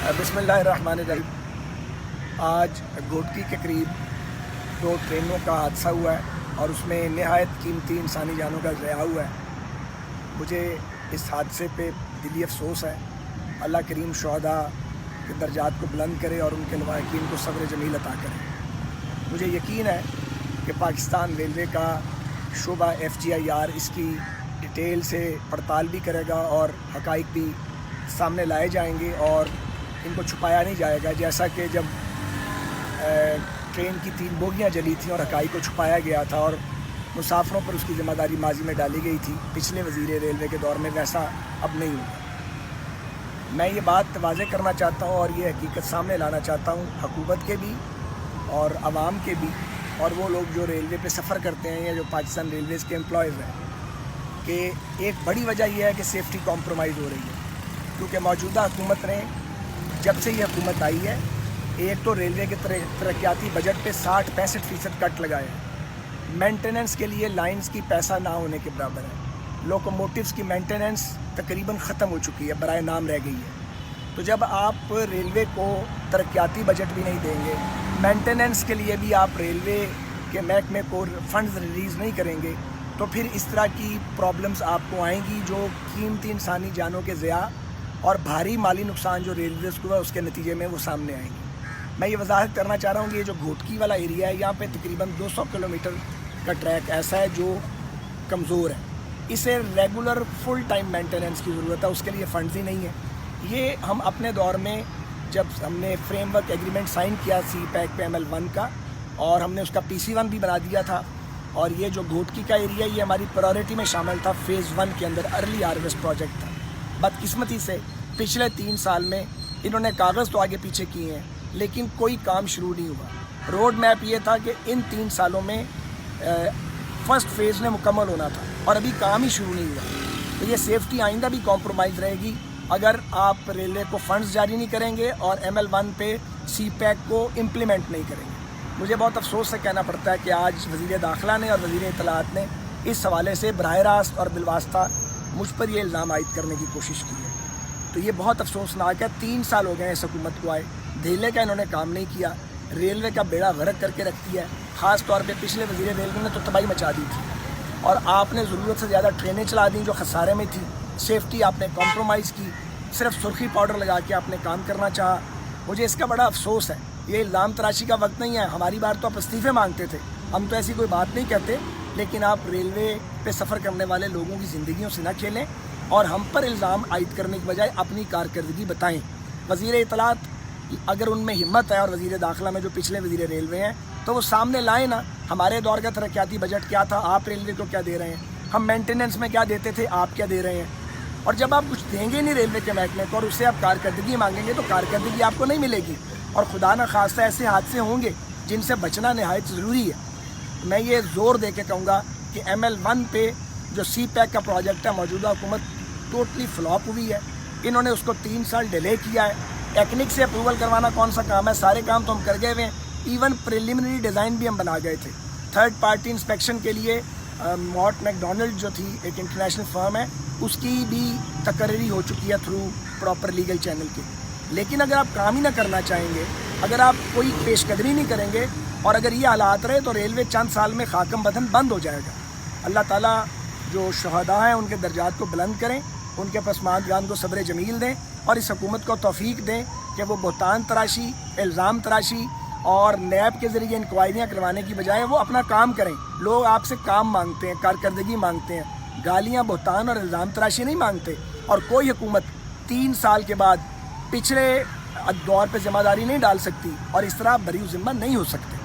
बिस्मिल्लाहिर्रहमानिर्रहीम। आज घोटकी के करीब 2 ट्रेनों का हादसा हुआ है और उसमें नहायत कीमती इंसानी जानों का ज़या हुआ है। मुझे इस हादसे पे दिली अफसोस है। अल्लाह करीम शुहदा के दर्जात को बुलंद करे और उनके लवाहिकीन को सब्र जमील अता करे। मुझे यकीन है कि पाकिस्तान रेलवे का शोबा FGIR इसकी डिटेल से पड़ताल भी करेगा और हक़ाइक़ भी सामने लाए जाएंगे और इनको छुपाया नहीं जाएगा। जैसा कि जब ट्रेन की 3 बोगियाँ जली थी और हक़ाइक़ को छुपाया गया था और मुसाफिरों पर उसकी ज़िम्मेदारी माजी में डाली गई थी पिछले वज़ीर रेलवे के दौर में, वैसा अब नहीं होगा। मैं ये बात वाज़ेह करना चाहता हूँ और ये हकीकत सामने लाना चाहता हूँ हुकूमत के भी और आवाम के भी, और वो लोग जो रेलवे पे सफ़र करते हैं या जो पाकिस्तान रेलवेज़ के एम्प्लॉयज़ हैं, कि एक बड़ी वजह यह है कि सेफ्टी कॉम्प्रोमाइज़ हो रही है। क्योंकि मौजूदा हुकूमत ने जब से ये हुकूमत आई है, एक तो रेलवे के तरक्याती बजट पे 60-65% कट लगाए हैं। मेंटेनेंस के लिए लाइंस की पैसा ना होने के बराबर है। लोकोमोटिव्स की मेंटेनेंस तकरीबन ख़त्म हो चुकी है, बराए नाम रह गई है। तो जब आप रेलवे को तरक्याती बजट भी नहीं देंगे, मेंटेनेंस के लिए भी आप रेलवे के महकमे को फ़ंड्स रिलीज़ नहीं करेंगे, तो फिर इस तरह की प्रॉब्लम्स आपको आएंगी जो कीमती इंसानी जानों के ज़या और भारी माली नुकसान जो रेलवेज़ को है उसके नतीजे में वो सामने आएंगे। मैं ये वजाहत करना चाह रहा हूँ कि ये जो घोटकी वाला एरिया है, यहाँ पे तकरीबन 200 किलोमीटर का ट्रैक ऐसा है जो कमज़ोर है। इसे रेगुलर फुल टाइम मेंटेनेंस की ज़रूरत है, उसके लिए फ़ंड्स ही नहीं है। ये हम अपने दौर में जब हमने फ्रेमवर्क एग्रीमेंट साइन किया CPEC पे ML1 का, और हमने उसका PC1 भी बना दिया था, और ये जो घोटकी का एरिया ये हमारी प्रायोरिटी में शामिल था। फ़ेज़ 1 के अंदर अर्ली हार्वेस्ट प्रोजेक्ट था। बदकिस्मती से पिछले 3 साल में इन्होंने कागज़ तो आगे पीछे किए हैं, लेकिन कोई काम शुरू नहीं हुआ। रोड मैप ये था कि इन 3 सालों में फ़र्स्ट फ़ेज़ में मुकम्मल होना था और अभी काम ही शुरू नहीं हुआ। तो ये सेफ्टी आइंदा भी कॉम्प्रोमाइज़ रहेगी अगर आप रेलवे को फ़ंड्स जारी नहीं करेंगे और ML1 पे CPEC को इम्प्लीमेंट नहीं करेंगे। मुझे बहुत अफसोस से कहना पड़ता है कि आज वज़ीर दाखिला ने और वज़ीर इत्तलाआत ने इस हवाले से बराह रास्त और बिलवास्ता मुझ पर ये इल्ज़ाम आयद करने की कोशिश की है। तो ये बहुत अफसोसनाक है। 3 साल हो गए इस हुकूमत को आए, धेले का इन्होंने काम नहीं किया। रेलवे का बेड़ा गर्क करके रख दिया है। ख़ास तौर पे पिछले वज़ीर रेलवे ने तो तबाही मचा दी थी और आपने ज़रूरत से ज़्यादा ट्रेनें चला दी जो खसारे में थी। सेफ्टी आपने कॉम्प्रोमाइज़ की, सिर्फ सुर्खी पाउडर लगा के आपने काम करना चाहा। मुझे इसका बड़ा अफसोस है। ये इल्ज़ाम तराशी का वक्त नहीं है। हमारी बार तो आप इस्तीफ़े मांगते थे, हम तो ऐसी कोई बात नहीं कहते, लेकिन आप रेलवे पे सफ़र करने वाले लोगों की ज़िंदगियों से ना खेलें और हम पर इल्ज़ाम आयद करने के बजाय अपनी कारकर्दगी बताएं। वज़ीर इत्तलाआत अगर उनमें हिम्मत है और वज़ीर दाखिला में जो पिछले वज़ीर रेलवे हैं, तो वो सामने लाए ना। हमारे दौर का तरक्याती बजट क्या था, आप रेलवे को क्या दे रहे हैं, हम मेंटेनेंस में क्या देते थे, आप क्या दे रहे हैं। और जब आप कुछ देंगे नहीं रेलवे के महकमे को और उससे आप कारकर्दगी मांगेंगे तो कारकर्दगी आपको नहीं मिलेगी और खुदा न खास्ता ऐसे हादसे होंगे जिनसे बचना नहायत ज़रूरी है। मैं ये ज़ोर दे के कहूँगा कि ML1 पे जो CPEC का प्रोजेक्ट है, मौजूदा हुकूमत टोटली फ्लॉप हुई है। इन्होंने उसको 3 साल डिले किया है। टेक्निक से अप्रूवल करवाना कौन सा काम है, सारे काम तो हम कर गए हुए हैं। इवन प्रिलिमिनरी डिज़ाइन भी हम बना गए थे। थर्ड पार्टी इंस्पेक्शन के लिए मॉट मैकडोनल्ड जो थी, एक इंटरनेशनल फर्म है, उसकी भी तकर्री हो चुकी है थ्रू प्रॉपर लीगल चैनल के। लेकिन अगर आप काम ही ना करना चाहेंगे, अगर आप कोई पेशकदरी नहीं करेंगे और अगर ये हालात रहे तो रेलवे चंद साल में खाकम बदन बंद हो जाएगा। अल्लाह ताला जो शुहदा हैं उनके दर्जात को बुलंद करें, उनके पसमानदगान को सब्र जमील दें और इस हुकूमत को तौफीक दें कि वो बहतान तराशी, इल्ज़ाम तराशी और नैब के ज़रिए इंक्वायरियाँ करवाने की बजाय वो अपना काम करें। लोग आपसे काम मांगते हैं, कारकर्दगी मांगते हैं, गालियाँ, बहतान और इल्ज़ाम तराशी नहीं मांगते। और कोई हुकूमत 3 साल के बाद पिछले दौर पर ज़िम्मेदारी नहीं डाल सकती और इस तरह बरी ज़िम्मा नहीं हो सकते।